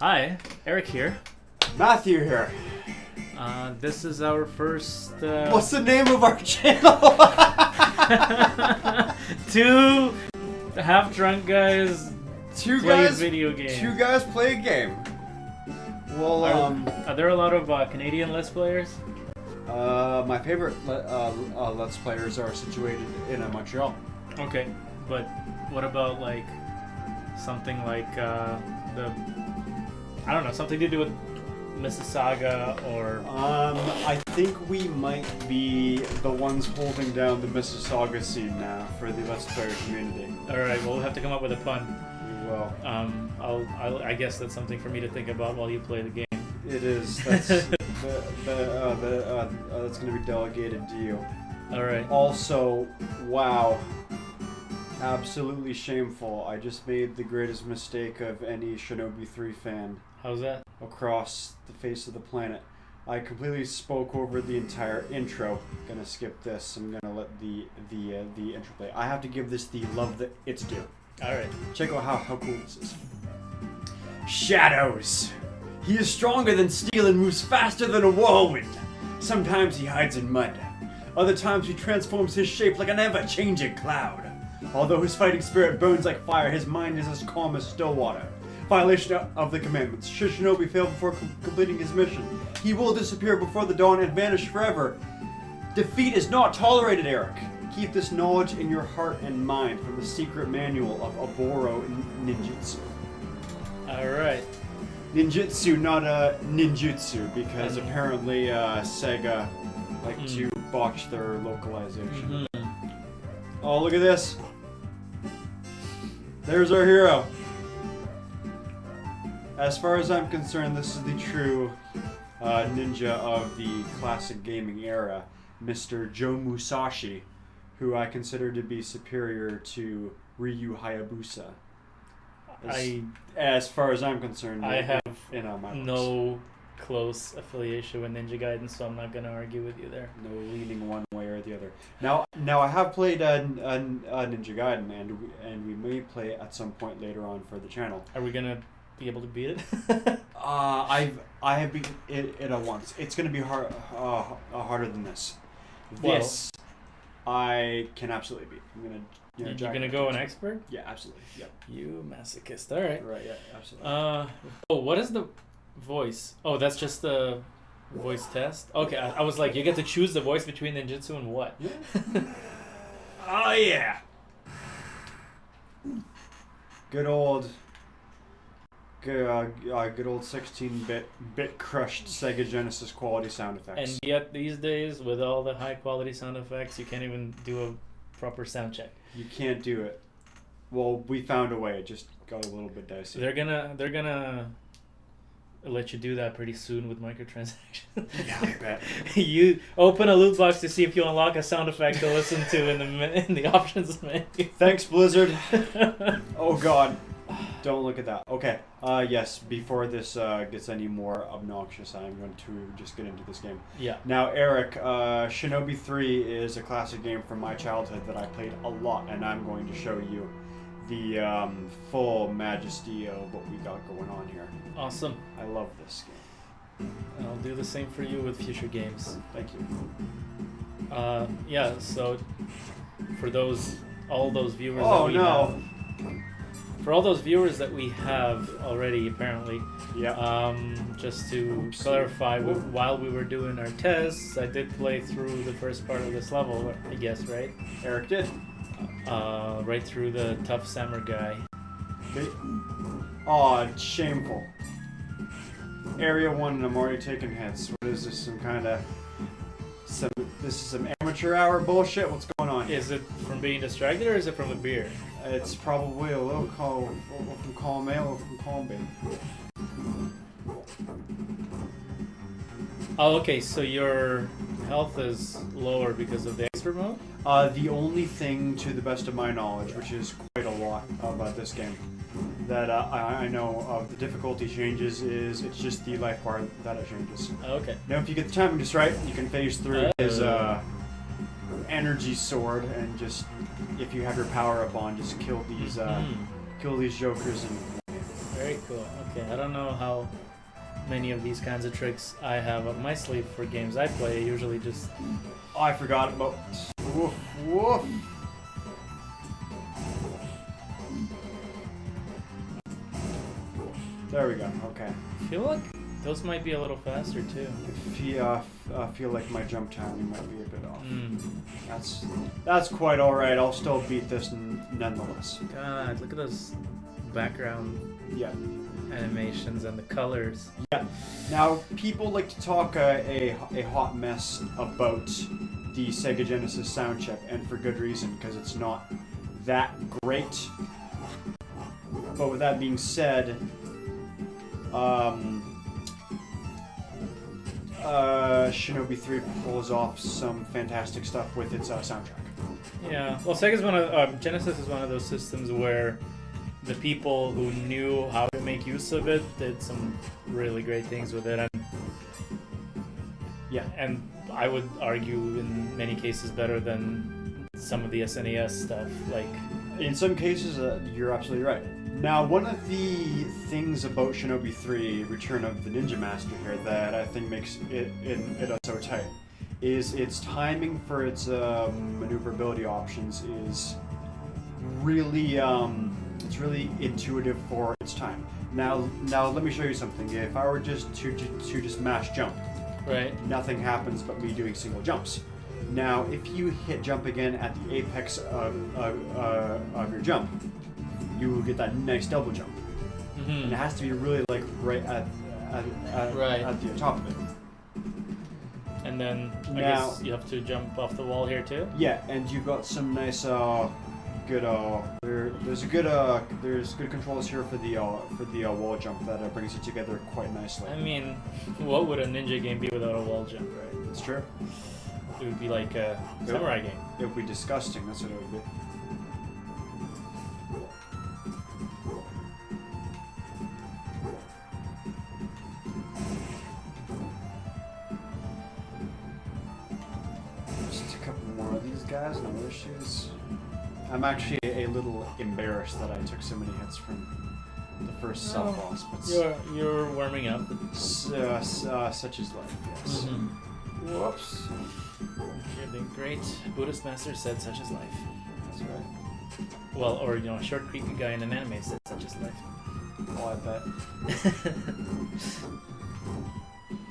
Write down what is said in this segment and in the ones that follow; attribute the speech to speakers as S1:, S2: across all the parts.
S1: Hi, Eric here.
S2: Matthew here.
S1: This is our first...
S2: What's the name of our channel?
S1: Two half-drunk guys play a video game.
S2: Two guys play a game. Well,
S1: Are there a lot of Canadian Let's Players?
S2: my favorite Let's Players are situated in Montreal.
S1: Okay, but what about like something like I don't know, something to do with Mississauga or...
S2: I think we might be the ones holding down the Mississauga scene now for the Let's Player community.
S1: Alright, well we'll have to come up with a pun.
S2: We will.
S1: I guess that's something for me to think about while you play the game.
S2: It is. That's that's going to be delegated to you.
S1: Alright.
S2: Also, wow. Absolutely shameful. I just made the greatest mistake of any Shinobi 3 fan.
S1: How's that?
S2: Across the face of the planet. I completely spoke over the entire intro. Gonna skip this. I'm gonna let the intro play. I have to give this the love that it's due.
S1: Alright.
S2: Check out how cool this is. Shadows. He is stronger than steel and moves faster than a whirlwind. Sometimes he hides in mud. Other times he transforms his shape like an ever-changing cloud. Although his fighting spirit burns like fire, his mind is as calm as still water. Violation of the commandments. Should Shinobi fail before completing his mission, he will disappear before the dawn and vanish forever. Defeat is not tolerated, Eric. Keep this knowledge in your heart and mind from the secret manual of Oboro Ninjutsu.
S1: Alright.
S2: Ninjutsu, not a ninjutsu, because apparently Sega like to botch their localization. Oh, look at this. There's our hero. As far as I'm concerned, this is the true ninja of the classic gaming era, Mr. Joe Musashi, who I consider to be superior to Ryu Hayabusa. As far as I'm concerned,
S1: I have
S2: no
S1: close affiliation with Ninja Gaiden, so I'm not going to argue with you there.
S2: No leaning one way or the other. Now I have played Ninja Gaiden, and we may play at some point later on for the channel.
S1: Are we going to be able to beat it?
S2: I have beaten it once. It's going to be harder than this. This I can absolutely beat. I'm going to.
S1: You're going to go an expert?
S2: Yeah, absolutely. Yep.
S1: You masochist. All right.
S2: Right. Yeah, absolutely.
S1: What is the voice? Oh, that's just the voice test? Okay, I was like, you get to choose the voice between ninjutsu and what?
S2: Yeah. Oh, yeah. Good old 16-bit crushed Sega Genesis quality sound effects.
S1: And yet these days, with all the high quality sound effects, you can't even do a proper sound check.
S2: You can't do it. Well, we found a way. It just got a little bit dicey.
S1: They're gonna let you do that pretty soon with microtransactions.
S2: Yeah, I bet.
S1: You open a loot box to see if you unlock a sound effect to listen to in the options menu.
S2: Thanks, Blizzard. Oh God, don't look at that. Okay. Yes. Before this gets any more obnoxious, I'm going to just get into this game.
S1: Yeah.
S2: Now, Eric, Shinobi 3 is a classic game from my childhood that I played a lot, and I'm going to show you the full majesty of what we got going on here.
S1: Awesome.
S2: I love this game.
S1: And I'll do the same for you with future games.
S2: Thank you.
S1: Yeah, so for all those viewers for all those viewers that we have already, apparently, just to clarify, while we were doing our tests, I did play through the first part of this level, I guess, right?
S2: Eric did.
S1: Right through the tough samurai.
S2: Okay. Aw, shameful. Area 1 and I'm already taking hits. What is this, this is some amateur hour bullshit? What's going on here?
S1: Is it from being distracted or is it from the beer?
S2: It's probably a little from column A or from column B.
S1: Oh, okay, so your health is lower because of the extra mode?
S2: The only thing, to the best of my knowledge, which is quite a lot about this game, that I know of the difficulty changes is it's just the life bar that it changes.
S1: Okay.
S2: Now, if you get the timing just right, you can phase through his energy sword and just, if you have your power up on, just kill these jokers. And
S1: very cool. Okay, I don't know how many of these kinds of tricks I have up my sleeve for games I play. I usually just...
S2: Oh, I forgot about... Woof, woof. There we go, okay.
S1: I feel like those might be a little faster too.
S2: I feel like my jump timing might be a bit off. That's quite alright, I'll still beat this nonetheless.
S1: God, look at those background animations and the colors.
S2: Yeah. Now, people like to talk a hot mess about the Sega Genesis sound chip, and for good reason, because it's not that great. But with that being said, Shinobi 3 pulls off some fantastic stuff with its soundtrack.
S1: Yeah, well, Genesis is one of those systems where the people who knew how to make use of it did some really great things with it, and I would argue in many cases better than some of the SNES stuff. Like,
S2: in some cases, you're absolutely right. Now, one of the things about Shinobi 3, Return of the Ninja Master here, that I think makes it so tight, is its timing for its maneuverability options is really it's really intuitive for its time. Now let me show you something. If I were just to just mash jump,
S1: right,
S2: nothing happens but me doing single jumps. Now, if you hit jump again at the apex of your jump, you will get that nice double jump. Mm-hmm. And it has to be really like right at the top of it.
S1: And then I guess you have to jump off the wall here too.
S2: Yeah, and you've got some nice good there's good controls here for the wall jump that brings it together quite nicely.
S1: I mean, what would a ninja game be without a wall jump, right?
S2: It's true.
S1: It would be like a samurai game.
S2: It would be disgusting. That's what it would be. Just a couple more of these guys, no issues. I'm actually a little embarrassed that I took so many hits from the first sub-boss, but
S1: you're warming up.
S2: Such is life, yes.
S1: Mm-hmm.
S2: Whoops.
S1: The great Buddhist master said, "Such is life."
S2: That's right.
S1: Well, or a short creepy guy in an anime said, "Such is life."
S2: Oh, I bet.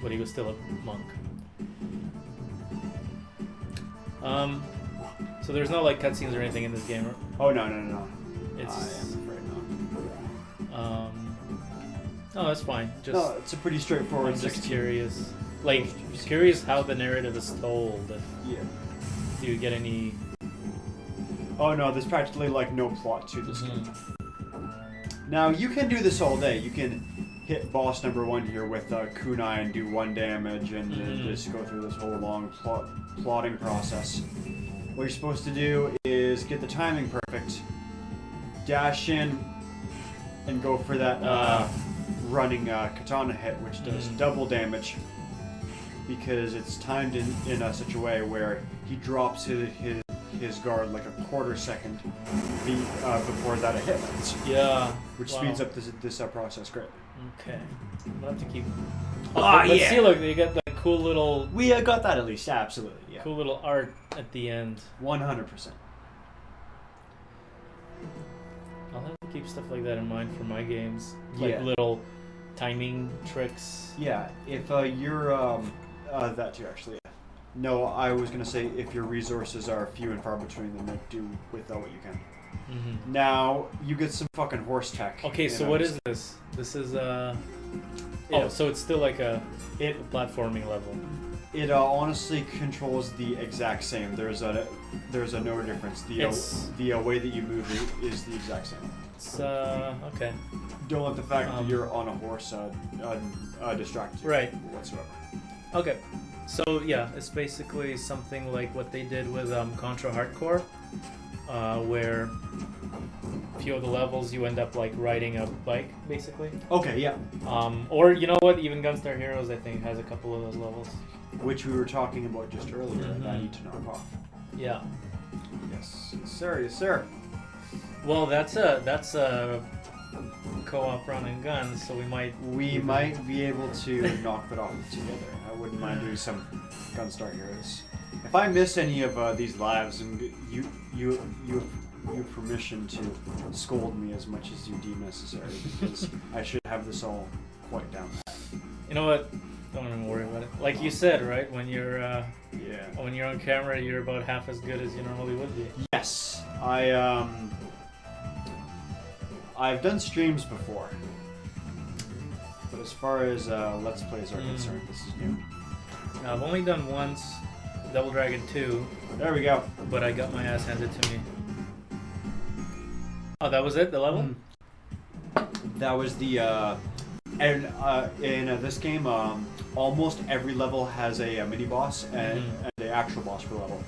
S1: But he was still a monk. So there's no like cutscenes or anything in this game.
S2: Oh no.
S1: It's,
S2: I am afraid not.
S1: No, that's fine.
S2: No, it's a pretty straightforward.
S1: I'm just curious. Like, curious how the narrative is told.
S2: Yeah.
S1: Do you get any?
S2: Oh no, there's practically like no plot to this game. Now you can do this all day. You can hit boss number 1 here with kunai and do 1 damage, and just go through this whole long plotting process. What you're supposed to do is get the timing perfect, dash in, and go for that running katana hit, which does double damage. Because it's timed in such a way where he drops his guard like a quarter second before that a hit lands.
S1: Yeah.
S2: Which speeds up this process greatly.
S1: Okay. I'm gonna have to keep.
S2: Let's
S1: see, look, you got that cool little.
S2: We got that at least, absolutely. Yeah.
S1: Cool little art at the end.
S2: 100%.
S1: I'll have to keep stuff like that in mind for my games. Like little timing tricks.
S2: Yeah. If you're that too, actually. No, I was gonna say if your resources are few and far between, then make do with what you can. Mm-hmm. Now you get some fucking horse tech.
S1: Okay, so what is this? This is so it's still like a platforming level.
S2: It honestly controls the exact same. There's a no difference. The way that you move is the exact same.
S1: It's okay.
S2: Don't let the fact that you're on a horse distract you whatsoever.
S1: Okay, so yeah, it's basically something like what they did with Contra Hardcore, where few of the levels you end up like riding a bike, basically.
S2: Okay, yeah.
S1: Or you know what? Even Gunstar Heroes, I think, has a couple of those levels.
S2: Which we were talking about just earlier that I need to knock off.
S1: Yeah.
S2: Yes, sir. Yes, sir.
S1: Well, that's a co-op run and guns, so we might
S2: be able to knock that off together. I wouldn't mind doing some Gunstar Heroes. If I miss any of these lives, and you have permission to scold me as much as you deem necessary, because I should have this all quite down pat.
S1: You know what? Don't even worry about it. Like you said, right? When you're when you're on camera, you're about half as good as you normally would be.
S2: Yes, I've done streams before, but as far as Let's Plays are concerned, this is new.
S1: Now, I've only done once, Double Dragon 2.
S2: There we go.
S1: But I got my ass handed to me. Oh, that was it? The level?
S2: That was the in this game, almost every level has a mini boss and the actual boss for the level.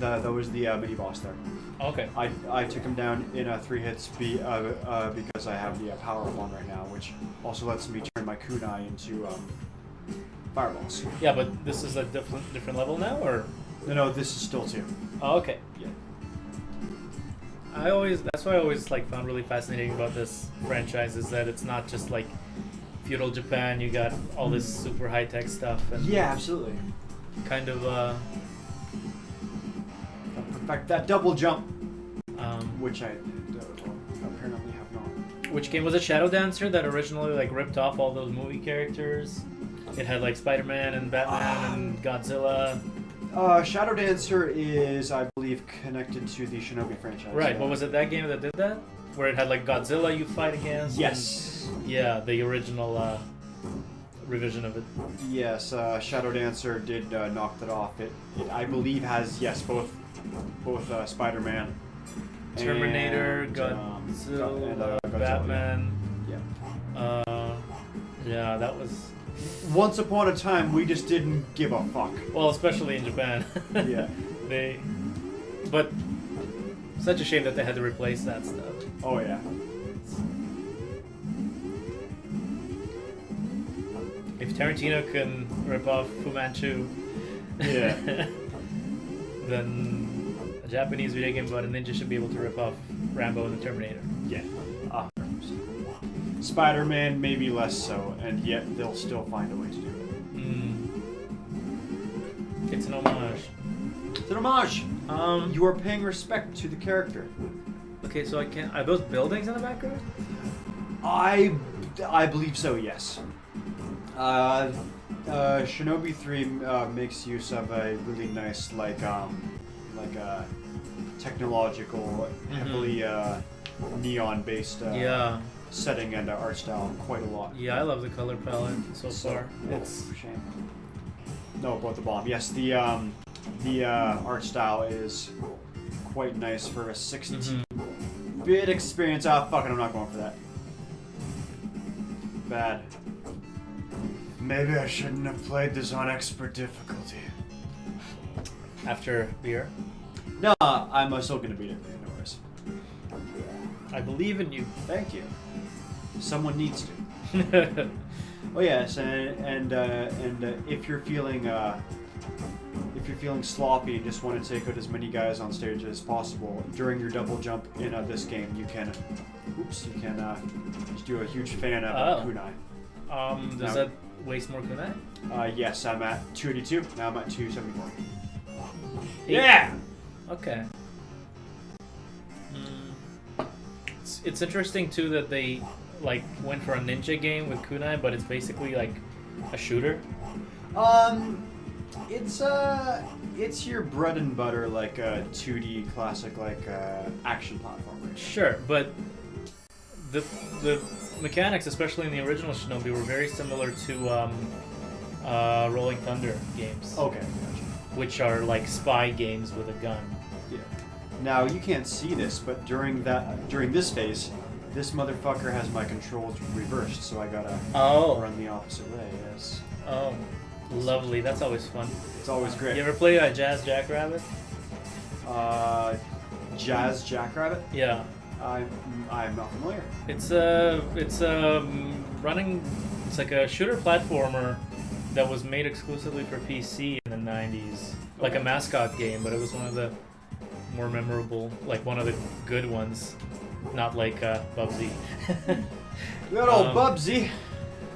S2: That was the mini boss there.
S1: Okay.
S2: I took him down in 3 hits because I have the power up on right now, which also lets me turn my kunai into fireballs.
S1: Yeah, but this is a different level now, or?
S2: No, this is still 2.
S1: Oh, okay.
S2: Yeah.
S1: That's what I always like found really fascinating about this franchise is that it's not just like feudal Japan. You got all this super high tech stuff and
S2: yeah, absolutely.
S1: Kind of
S2: perfect that double jump, which I apparently have not.
S1: Which game was it? Shadow Dancer that originally like ripped off all those movie characters. It had like Spider-Man and Batman and Godzilla.
S2: Shadow Dancer is, I believe, connected to the Shinobi franchise.
S1: Right, but was it that game that did that? Where it had like Godzilla you fight against?
S2: Yes.
S1: Yeah, the original revision of it.
S2: Yes, Shadow Dancer did knock that off. It I believe has, yes, both Spider-Man,
S1: Terminator,
S2: and,
S1: Godzilla,
S2: Godzilla,
S1: Batman.
S2: Yeah.
S1: Yeah, that was...
S2: Once upon a time, we just didn't give a fuck.
S1: Well, especially in Japan.
S2: Yeah.
S1: But such a shame that they had to replace that stuff.
S2: Oh yeah.
S1: If Tarantino can rip off Fu Manchu,
S2: yeah,
S1: then a Japanese video game about a ninja should be able to rip off Rambo and the Terminator.
S2: Yeah. Spider-Man maybe less so, and yet they'll still find a way to do it.
S1: It's an homage.
S2: It's an homage. You are paying respect to the character.
S1: Okay, so I can't. Are those buildings in the background?
S2: I believe so. Yes. Shinobi 3 makes use of a really nice technological, heavily neon-based setting and art style quite a lot.
S1: Yeah, I love the color palette so far. It's
S2: shame. No, about the bomb. Yes, the art style is quite nice for a 16-bit experience. Fucking, I'm not going for that. Bad. Maybe I shouldn't have played this on expert difficulty.
S1: After beer?
S2: No, I'm still gonna beat it. No worries.
S1: I believe in you.
S2: Thank you. Someone needs to. Oh yes, and if you're feeling sloppy and just want to take out as many guys on stage as possible during your double jump in this game, you can just do a huge fan of kunai.
S1: Does that waste more kunai?
S2: Yes, I'm at 282. Now I'm at 274.
S1: Yeah. Okay. It's interesting too that they like went for a ninja game with kunai, but it's basically like a shooter.
S2: It's your bread and butter like a 2D classic action platformer.
S1: Sure, but the mechanics, especially in the original Shinobi, were very similar to Rolling Thunder games.
S2: Okay, gotcha.
S1: Which are like spy games with a gun.
S2: Yeah. Now you can't see this, but during this phase, this motherfucker has my controls reversed, so I gotta run the opposite way. Yes.
S1: Oh, lovely. That's always fun.
S2: It's always great.
S1: You ever play Jazz Jackrabbit?
S2: Jazz Jackrabbit?
S1: Yeah.
S2: I'm not familiar.
S1: It's running. It's like a shooter platformer that was made exclusively for PC in the 90s, like a mascot game, but it was one of the more memorable, like one of the good ones, not like Bubsy.
S2: Good old Bubsy.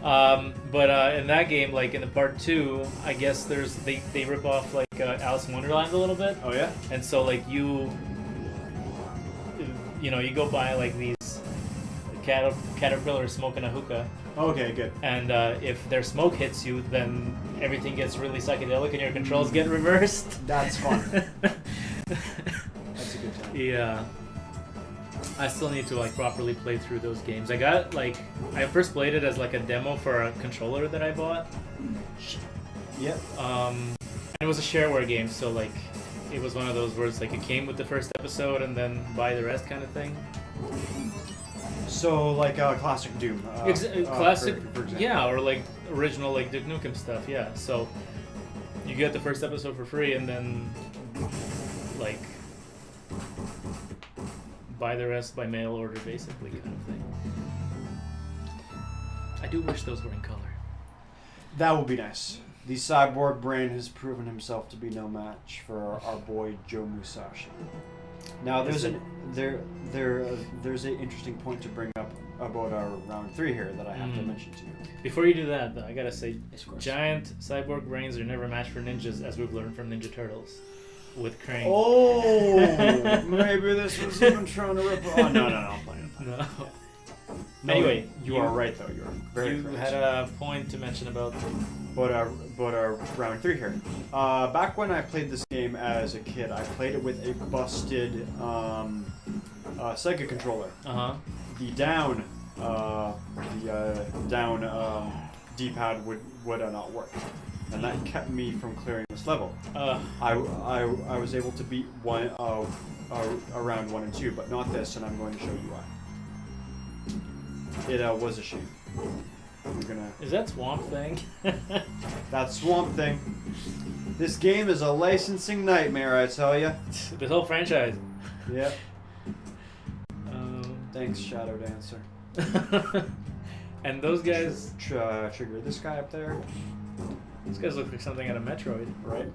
S1: But in that game, like in the part 2, I guess they rip off like Alice in Wonderland a little bit.
S2: Oh yeah.
S1: And so like you go by like these caterpillars smoking a hookah.
S2: Okay, good.
S1: And if their smoke hits you, then everything gets really psychedelic and your controls get reversed.
S2: That's fun. That's a good time.
S1: Yeah. I still need to like properly play through those games. I first played it as like a demo for a controller that I bought.
S2: Yep.
S1: And it was a shareware game, so like it was one of those where it's like it came with the first episode and then buy the rest kind of thing.
S2: So like classic Doom.
S1: Classic,
S2: for example.
S1: yeah, or like original like Duke Nukem stuff, yeah. So you get the first episode for free and then like buy the rest by mail order, basically, kind of thing. I do wish those were in color.
S2: That would be nice. The cyborg brain has proven himself to be no match for our boy Joe Musashi. Now there's an interesting point to bring up about our round 3 here that I have to mention to you.
S1: Before you do that, though, I gotta say,
S2: Of course.
S1: giant cyborg brains are never matched for ninjas, as we've learned from Ninja Turtles. With Krang.
S2: Oh, maybe this was even trying to rip. Oh no, I'm playing.
S1: No.
S2: No,
S1: Anyway,
S2: you are right though. You are very
S1: You
S2: correct.
S1: had a point to mention about.
S2: But our round 3 here. Back when I played this game as a kid, I played it with a busted Sega controller. The down D-pad would not work, and that kept me from clearing this level. I was able to beat around 1 and 2, but not this, and I'm going to show you why. It was a shame.
S1: Is that Swamp Thing?
S2: That Swamp Thing. This game is a licensing nightmare, I tell ya.
S1: The whole franchise.
S2: Yep. Thanks, Shadow Dancer.
S1: And those guys.
S2: Trigger this guy up there.
S1: These guys look like something out of Metroid,
S2: right?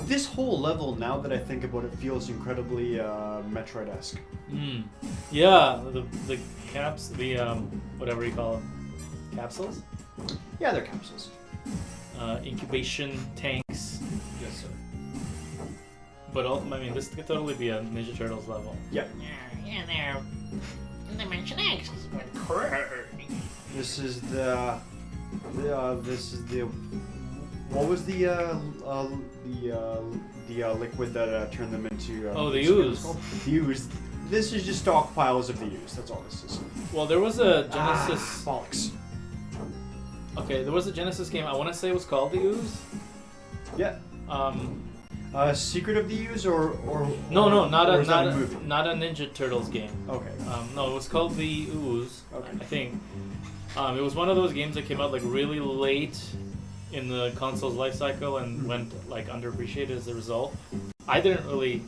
S2: This whole level, now that I think about it, feels incredibly Metroid-esque.
S1: Yeah, the caps, whatever you call them. Capsules?
S2: Yeah, they're capsules.
S1: Incubation tanks.
S2: Yes, sir.
S1: But I mean, this could totally be a Ninja Turtles level.
S2: Yep.
S3: Yeah, they're Dimension X went crazy.
S2: This is the what was the liquid that turned them into?
S1: The ooze.
S2: The ooze. This is just stockpiles of the ooze. That's all this is.
S1: Well, there was a Genesis.
S2: Bollocks.
S1: Okay, there was a Genesis game. I want to say it was called The Ooze.
S2: Yeah. Secret of the Ooze or
S1: not
S2: a
S1: Ninja Turtles game.
S2: Okay.
S1: No, it was called The Ooze.
S2: Okay.
S1: I think. It was one of those games that came out like really late in the console's life cycle and went like underappreciated as a result. I didn't really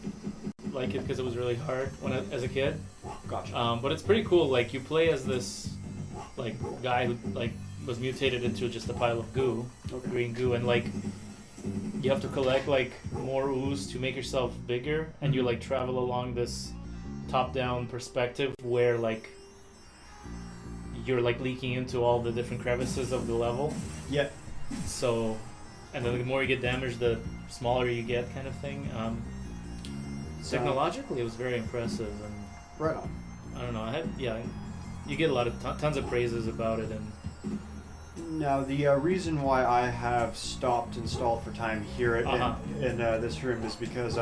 S1: like it because it was really hard as a kid.
S2: Gotcha.
S1: But it's pretty cool. Like you play as this like guy who like was mutated into just a pile of goo, green goo, and like you have to collect like more ooze to make yourself bigger, and you like travel along this top-down perspective where like you're like leaking into all the different crevices of the level.
S2: Yeah.
S1: So, and then the more you get damaged, the smaller you get, kind of thing. Technologically, it was very impressive, and
S2: right on.
S1: I don't know. You get a lot of tons of praises about it, and
S2: now the reason why I have stopped installed for time here in this room is because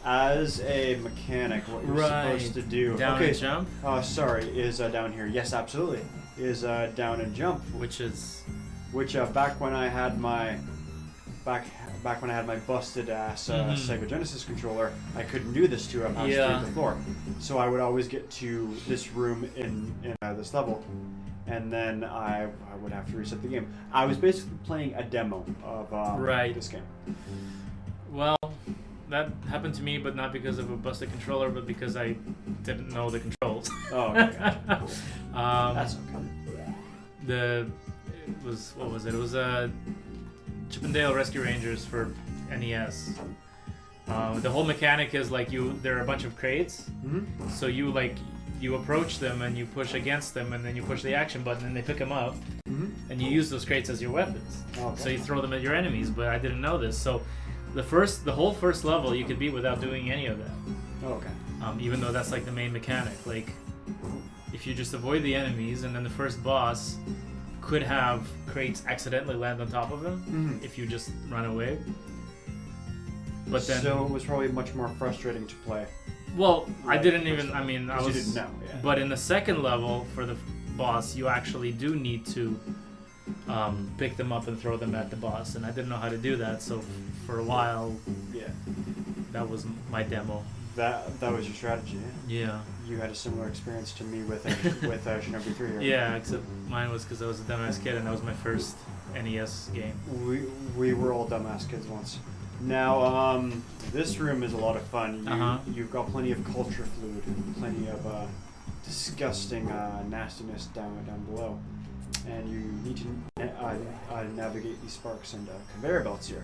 S2: as a mechanic, what you're supposed to do.
S1: Down and jump.
S2: Sorry, is down here. Yes, absolutely. Is down and jump,
S1: which
S2: back when I had my busted ass Sega Genesis controller, I couldn't do this to pass through the floor. So I would always get to this room in this level, and then I would have to reset the game. I was basically playing a demo of this game.
S1: Well, that happened to me, but not because of a busted controller, but because I didn't know the controls.
S2: Oh, okay, gotcha. That's okay.
S1: What was it? It was a Chip and Dale Rescue Rangers for NES. The whole mechanic is like there are a bunch of crates,
S2: Mm-hmm.
S1: so you approach them and you push against them, and then you push the action button and they pick them up,
S2: Mm-hmm.
S1: and you use those crates as your weapons.
S2: Okay.
S1: So you throw them at your enemies, but I didn't know this. So the whole first level you could beat without doing any of that.
S2: Okay.
S1: Even though that's like the main mechanic. Like, if you just avoid the enemies, and then the first boss could have crates accidentally land on top of him
S2: Mm-hmm.
S1: if you just run away. But then,
S2: So it was probably much more frustrating to play.
S1: well, I
S2: Right,
S1: didn't
S2: first
S1: even.
S2: level.
S1: I mean, I
S2: 'Cause
S1: was.
S2: you didn't know, yeah.
S1: But in the second level for the boss, you actually do need to pick them up and throw them at the boss, and I didn't know how to do that. So for a while,
S2: Yeah.
S1: that was my demo.
S2: That was your strategy. Yeah?
S1: Yeah.
S2: You had a similar experience to me with Shinobi 3. Right?
S1: Yeah, except mine was because I was a dumbass kid, and that was my first NES game.
S2: We were all dumbass kids once. Now, this room is a lot of fun. You've got plenty of culture fluid and plenty of disgusting nastiness down below, and you need to navigate these sparks and conveyor belts here.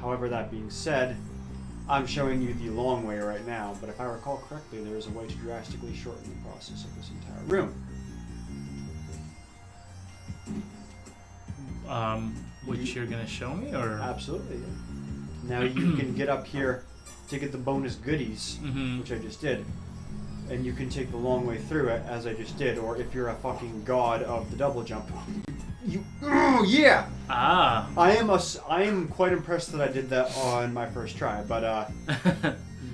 S2: However, that being said, I'm showing you the long way right now, but if I recall correctly, there is a way to drastically shorten the process of this entire room.
S1: Which you're gonna show me, or?
S2: Absolutely. Now you can get up here to get the bonus goodies,
S1: Mhm.
S2: which I just did, and you can take the long way through it, as I just did. Or if you're a fucking god of the double jump, oh yeah!
S1: Ah.
S2: I am quite impressed that I did that on my first try. But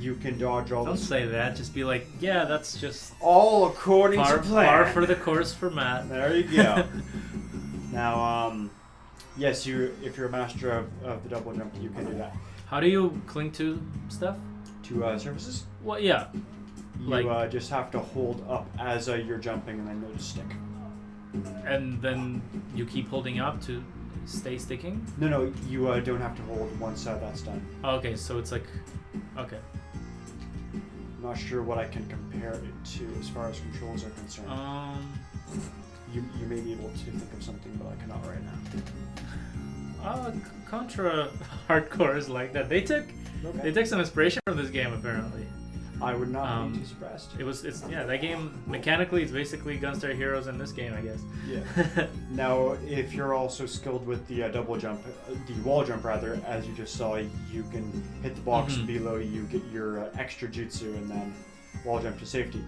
S2: you can dodge all
S1: Don't
S2: this.
S1: say that. Just be like, yeah, that's just
S2: All according to plan.
S1: par for the course for Matt.
S2: There you go. Now, yes, if you're a master of the double jump, you can do that.
S1: How do you cling to stuff?
S2: To surfaces,
S1: Well, yeah.
S2: you just have to hold up as you're jumping, and then you'll just stick.
S1: And then you keep holding up to stay sticking?
S2: No, you don't have to hold once that's done.
S1: Okay, so it's like, okay.
S2: I'm not sure what I can compare it to as far as controls are concerned. You may be able to think of something, but I cannot right now.
S1: Contra hardcore is like that. They took some inspiration from this game apparently.
S2: I would not be too surprised.
S1: That game mechanically it's basically Gunstar Heroes in this game, I guess.
S2: Yeah. Now, if you're also skilled with the double jump, the wall jump rather, as you just saw, you can hit the box below you, get your extra jutsu, and then wall jump to safety.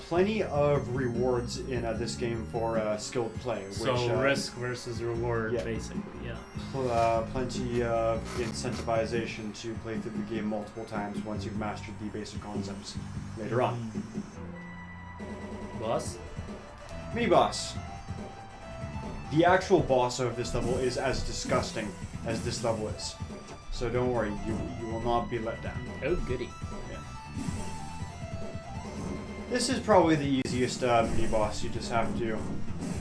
S2: Plenty of rewards in this game for skilled play.
S1: So
S2: which,
S1: risk versus reward,
S2: yeah.
S1: basically, yeah.
S2: Plenty of incentivization to play through the game multiple times once you've mastered the basic concepts later on.
S1: Boss?
S2: Mini boss. The actual boss of this level is as disgusting as this level is. So don't worry, you will not be let down.
S1: Oh, goody.
S2: This is probably the easiest mini boss. You just have to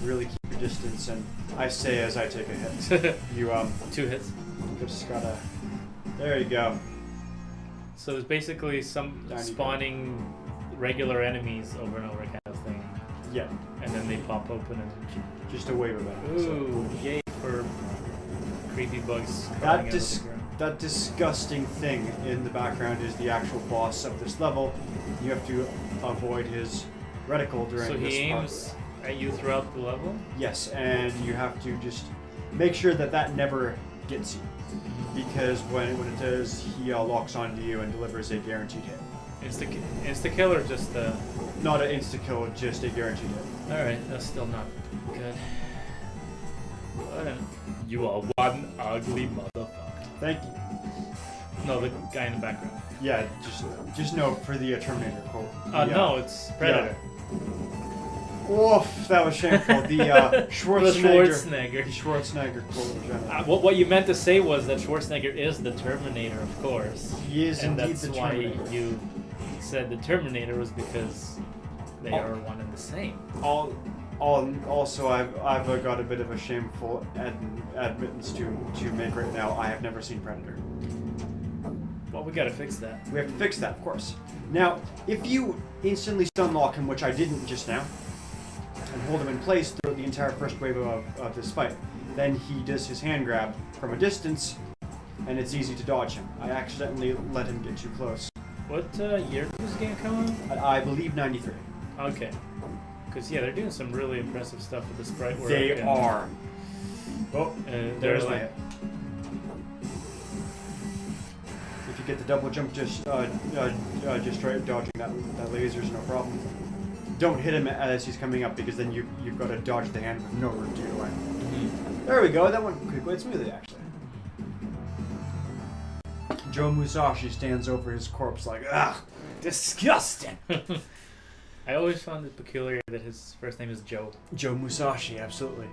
S2: really keep your distance, and I say as I take a hit. You
S1: 2 hits.
S2: just gotta. There you go.
S1: So there's basically some
S2: Down you
S1: spawning regular enemies over and over kind of thing,
S2: Yeah,
S1: and then they pop open and
S2: just a wave of it.
S1: ooh, yay for creepy bugs. crawling
S2: That
S1: out of the ground.
S2: that disgusting thing in the background is the actual boss of this level. You have to avoid his reticle during
S1: So
S2: this
S1: he
S2: part.
S1: aims at you throughout the level?
S2: Yes, and you have to just make sure that never gets you. Because when it does, he locks onto you and delivers a guaranteed hit.
S1: Insta kill or just
S2: Not an insta-kill, just a guaranteed hit.
S1: Alright, that's still not good. You are one ugly motherfucker.
S2: Thank you.
S1: No, the guy in the background.
S2: Yeah, just know for the Terminator quote.
S1: No, it's Predator.
S2: Oof, that was shameful. The
S1: Schwarzenegger.
S2: The Schwarzenegger quote in general.
S1: What you meant to say was that Schwarzenegger is the Terminator, of course.
S2: He is
S1: and
S2: indeed
S1: that's
S2: the
S1: why
S2: Terminator.
S1: you said the Terminator was because they are one and the same.
S2: Also, I've got a bit of a shameful admittance to make right now. I have never seen Predator.
S1: Well, we gotta fix that.
S2: We have to fix that, of course. Now, if you instantly stun lock him, which I didn't just now, and hold him in place throughout the entire first wave of this fight, then he does his hand grab from a distance, and it's easy to dodge him. I accidentally let him get too close.
S1: What year did this game come out?
S2: I believe 93.
S1: Okay. Because, yeah, they're doing some really impressive stuff with the sprite work.
S2: They are. Oh,
S1: They're
S2: there's my
S1: like,
S2: hit. If you get the double jump, just straight dodging that laser is no problem. Don't hit him as he's coming up, because then you've got to dodge the hand with no room to your way. There we go. That went quite smoothly, actually. Joe Musashi stands over his corpse like, ugh, disgusting.
S1: I always found it peculiar that his first name is Joe.
S2: Joe Musashi, absolutely.